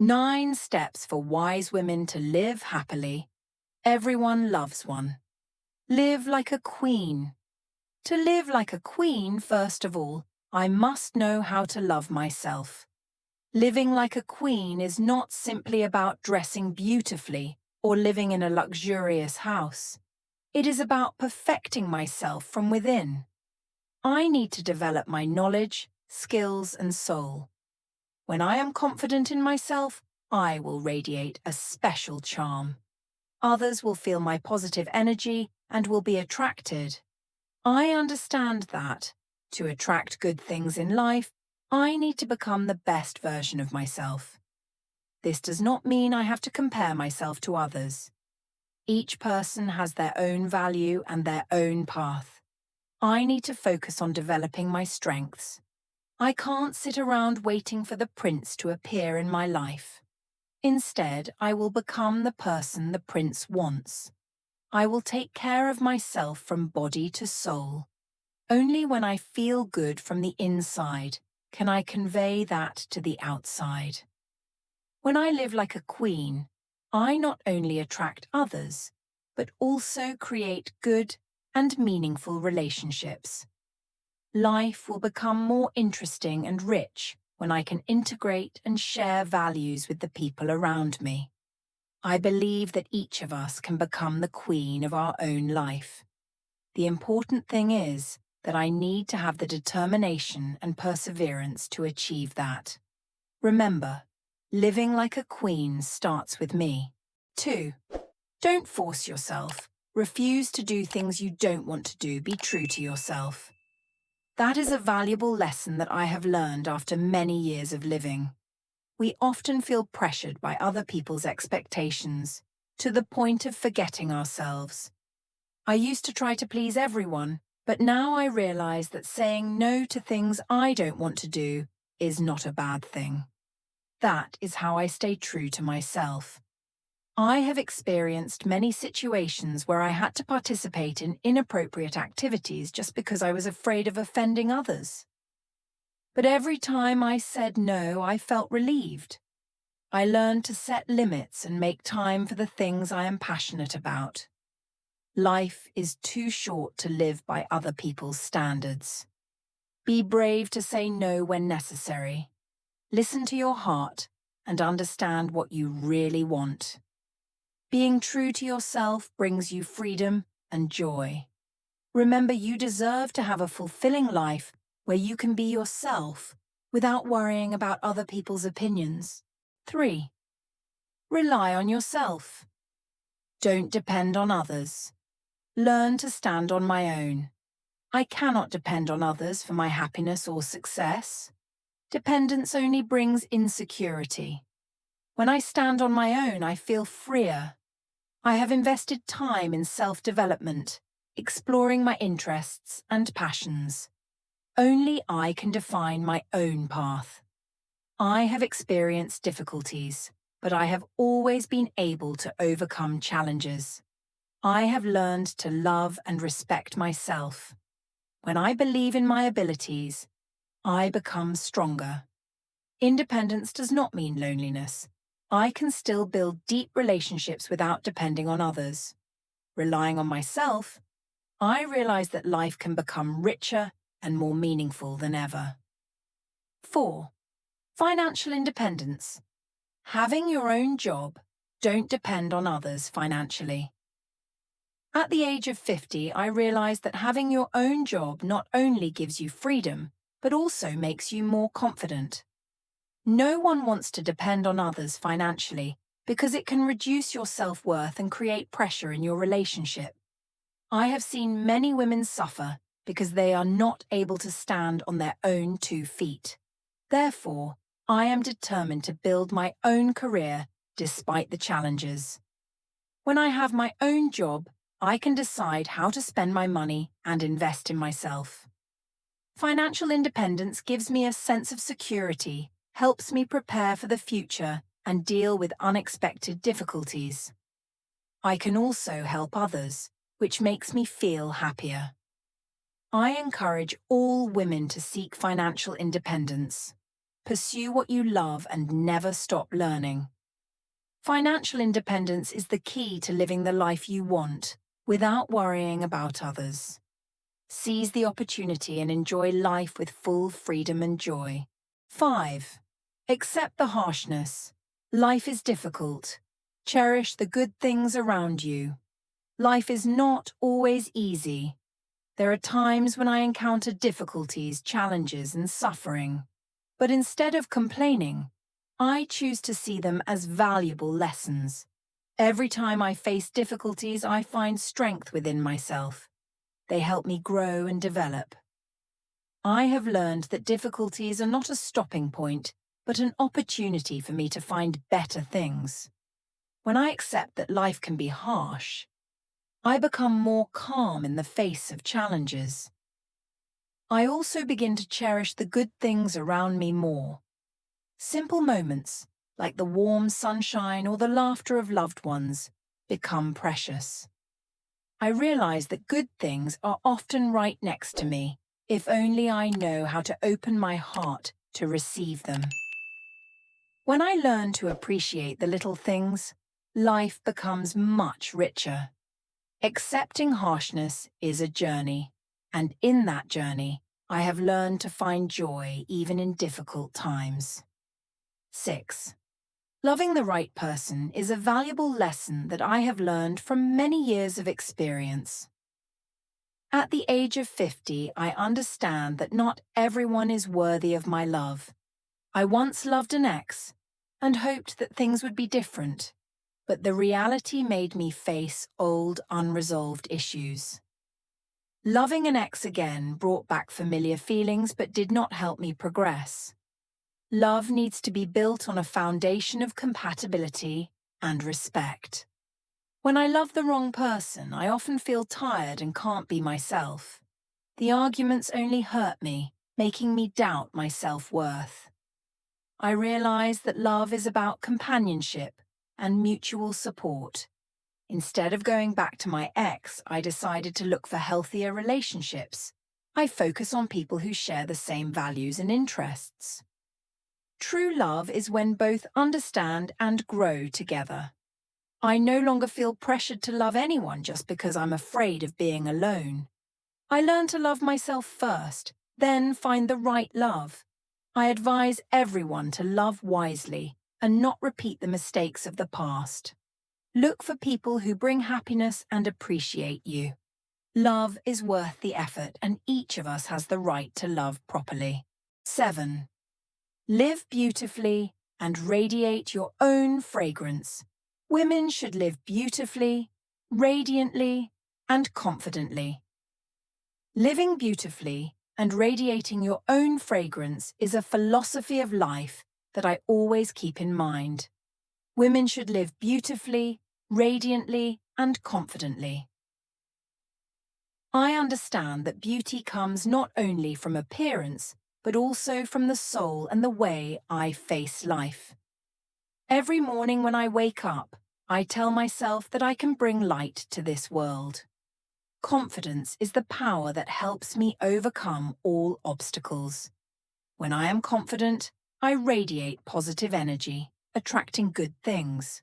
9 steps for wise women to live happily. Everyone loves one. Live like a queen. To live like a queen, first of all, I must know how to love myself. Living like a queen is not simply about dressing beautifully or living in a luxurious house. It is about perfecting myself from within. I need to develop my knowledge, skills, and soul. When I am confident in myself, I will radiate a special charm. Others will feel my positive energy and will be attracted. I understand that, to attract good things in life, I need to become the best version of myself. This does not mean I have to compare myself to others. Each person has their own value and their own path. I need to focus on developing my strengths. I can't sit around waiting for the prince to appear in my life. Instead, I will become the person the prince wants. I will take care of myself from body to soul. Only when I feel good from the inside can I convey that to the outside. When I live like a queen, I not only attract others, but also create good and meaningful relationships. Life will become more interesting and rich when I can integrate and share values with the people around me. I believe that each of us can become the queen of our own life. The important thing is that I need to have the determination and perseverance to achieve that. Remember, living like a queen starts with me. 2. Don't force yourself. Refuse to do things you don't want to do. Be true to yourself. That is a valuable lesson that I have learned after many years of living. We often feel pressured by other people's expectations, to the point of forgetting ourselves. I used to try to please everyone, but now I realize that saying no to things I don't want to do is not a bad thing. That is how I stay true to myself. I have experienced many situations where I had to participate in inappropriate activities just because I was afraid of offending others. But every time I said no, I felt relieved. I learned to set limits and make time for the things I am passionate about. Life is too short to live by other people's standards. Be brave to say no when necessary. Listen to your heart and understand what you really want. Being true to yourself brings you freedom and joy. Remember, you deserve to have a fulfilling life where you can be yourself without worrying about other people's opinions. 3. Rely on yourself. Don't depend on others. Learn to stand on my own. I cannot depend on others for my happiness or success. Dependence only brings insecurity. When I stand on my own, I feel freer. I have invested time in self-development, exploring my interests and passions. Only I can define my own path. I have experienced difficulties, but I have always been able to overcome challenges. I have learned to love and respect myself. When I believe in my abilities, I become stronger. Independence does not mean loneliness. I can still build deep relationships without depending on others. Relying on myself, I realize that life can become richer and more meaningful than ever. 4. Financial independence. Having your own job, don't depend on others financially. At the age of 50, I realized that having your own job not only gives you freedom, but also makes you more confident. No one wants to depend on others financially because it can reduce your self-worth and create pressure in your relationship. I have seen many women suffer because they are not able to stand on their own 2 feet. Therefore, I am determined to build my own career despite the challenges. When I have my own job, I can decide how to spend my money and invest in myself. Financial independence gives me a sense of security, helps me prepare for the future and deal with unexpected difficulties. I can also help others, which makes me feel happier. I encourage all women to seek financial independence. Pursue what you love and never stop learning. Financial independence is the key to living the life you want without worrying about others. Seize the opportunity and enjoy life with full freedom and joy. 5. Accept the harshness. Life is difficult. Cherish the good things around you. Life is not always easy. There are times when I encounter difficulties, challenges, and suffering. But instead of complaining, I choose to see them as valuable lessons. Every time I face difficulties, I find strength within myself. They help me grow and develop. I have learned that difficulties are not a stopping point, but an opportunity for me to find better things. When I accept that life can be harsh, I become more calm in the face of challenges. I also begin to cherish the good things around me more. Simple moments, like the warm sunshine or the laughter of loved ones, become precious. I realize that good things are often right next to me, if only I know how to open my heart to receive them. When I learn to appreciate the little things, life becomes much richer. Accepting harshness is a journey, and in that journey, I have learned to find joy even in difficult times. 6. Loving the right person is a valuable lesson that I have learned from many years of experience. At the age of 50, I understand that not everyone is worthy of my love. I once loved an ex and hoped that things would be different, but the reality made me face old, unresolved issues. Loving an ex again brought back familiar feelings but did not help me progress. Love needs to be built on a foundation of compatibility and respect. When I love the wrong person, I often feel tired and can't be myself. The arguments only hurt me, making me doubt my self-worth. I realize that love is about companionship and mutual support. Instead of going back to my ex, I decided to look for healthier relationships. I focus on people who share the same values and interests. True love is when both understand and grow together. I no longer feel pressured to love anyone just because I'm afraid of being alone. I learn to love myself first, then find the right love. I advise everyone to love wisely and not repeat the mistakes of the past. Look for people who bring happiness and appreciate you. Love is worth the effort, and each of us has the right to love properly. 7. Live beautifully and radiate your own fragrance. Women should live beautifully, radiantly, and confidently. Living beautifully and radiating your own fragrance is a philosophy of life that I always keep in mind. Women should live beautifully, radiantly, and confidently. I understand that beauty comes not only from appearance, but also from the soul and the way I face life. Every morning when I wake up, I tell myself that I can bring light to this world. Confidence is the power that helps me overcome all obstacles. When I am confident, I radiate positive energy, attracting good things.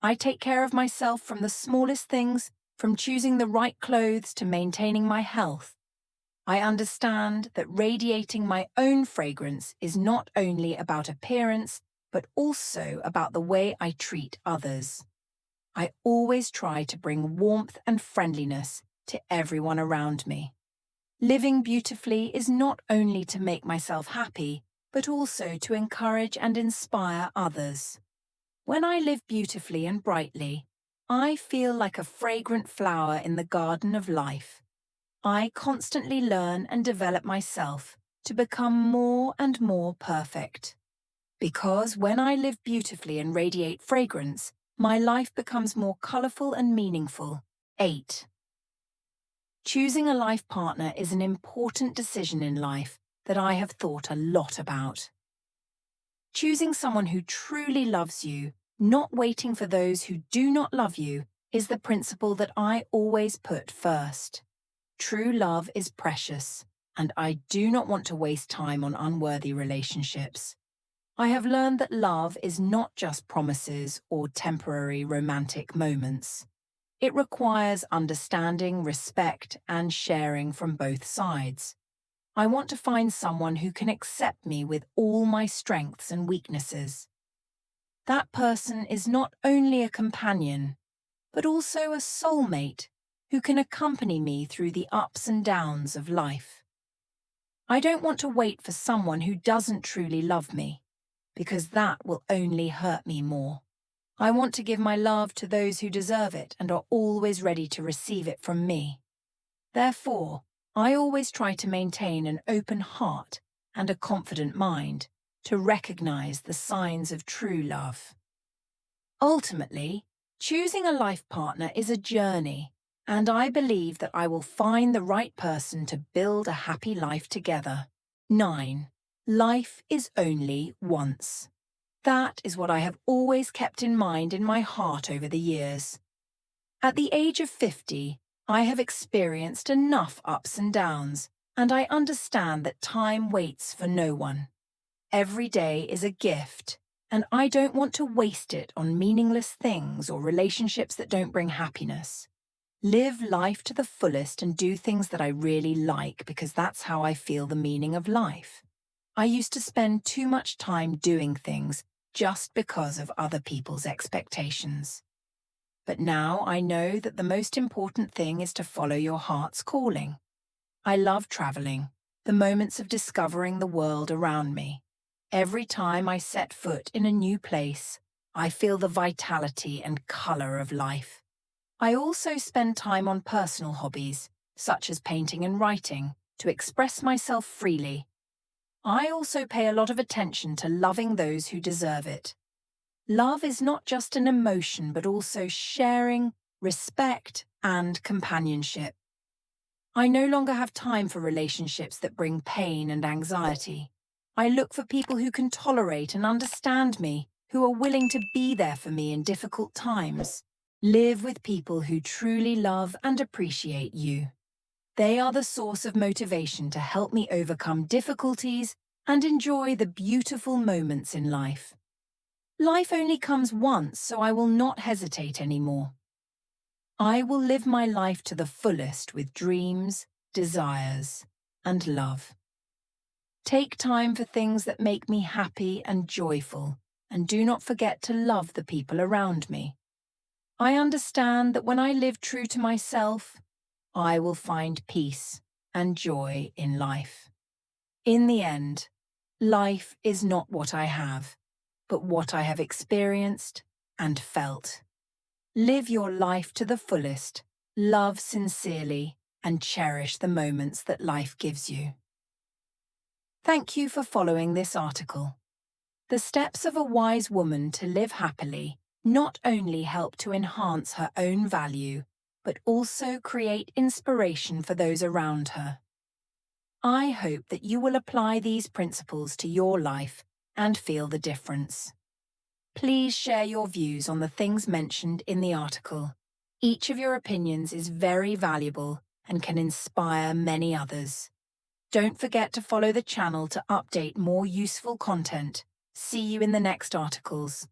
I take care of myself from the smallest things, from choosing the right clothes to maintaining my health. I understand that radiating my own fragrance is not only about appearance, but also about the way I treat others. I always try to bring warmth and friendliness to everyone around me. Living beautifully is not only to make myself happy, but also to encourage and inspire others. When I live beautifully and brightly, I feel like a fragrant flower in the garden of life. I constantly learn and develop myself to become more and more perfect. Because when I live beautifully and radiate fragrance, my life becomes more colorful and meaningful. 8. Choosing a life partner is an important decision in life that I have thought a lot about. Choosing someone who truly loves you, not waiting for those who do not love you, is the principle that I always put first. True love is precious, and I do not want to waste time on unworthy relationships. I have learned that love is not just promises or temporary romantic moments. It requires understanding, respect, and sharing from both sides. I want to find someone who can accept me with all my strengths and weaknesses. That person is not only a companion, but also a soulmate who can accompany me through the ups and downs of life. I don't want to wait for someone who doesn't truly love me, because that will only hurt me more. I want to give my love to those who deserve it and are always ready to receive it from me. Therefore, I always try to maintain an open heart and a confident mind to recognize the signs of true love. Ultimately, choosing a life partner is a journey, and I believe that I will find the right person to build a happy life together. 9. Life is only once. That is what I have always kept in mind in my heart over the years. At the age of 50, I have experienced enough ups and downs, and I understand that time waits for no one. Every day is a gift, and I don't want to waste it on meaningless things or relationships that don't bring happiness. Live life to the fullest and do things that I really like because that's how I feel the meaning of life. I used to spend too much time doing things just because of other people's expectations. But now I know that the most important thing is to follow your heart's calling. I love traveling, the moments of discovering the world around me. Every time I set foot in a new place, I feel the vitality and color of life. I also spend time on personal hobbies, such as painting and writing, to express myself freely. I also pay a lot of attention to loving those who deserve it. Love is not just an emotion, but also sharing, respect, and companionship. I no longer have time for relationships that bring pain and anxiety. I look for people who can tolerate and understand me, who are willing to be there for me in difficult times. Live with people who truly love and appreciate you. They are the source of motivation to help me overcome difficulties and enjoy the beautiful moments in life. Life only comes once, so I will not hesitate anymore. I will live my life to the fullest with dreams, desires, and love. Take time for things that make me happy and joyful, and do not forget to love the people around me. I understand that when I live true to myself, I will find peace and joy in life. In the end, life is not what I have, but what I have experienced and felt. Live your life to the fullest, love sincerely, and cherish the moments that life gives you. Thank you for following this article. The steps of a wise woman to live happily not only help to enhance her own value, but also create inspiration for those around her. I hope that you will apply these principles to your life and feel the difference. Please share your views on the things mentioned in the article. Each of your opinions is very valuable and can inspire many others. Don't forget to follow the channel to update more useful content. See you in the next articles.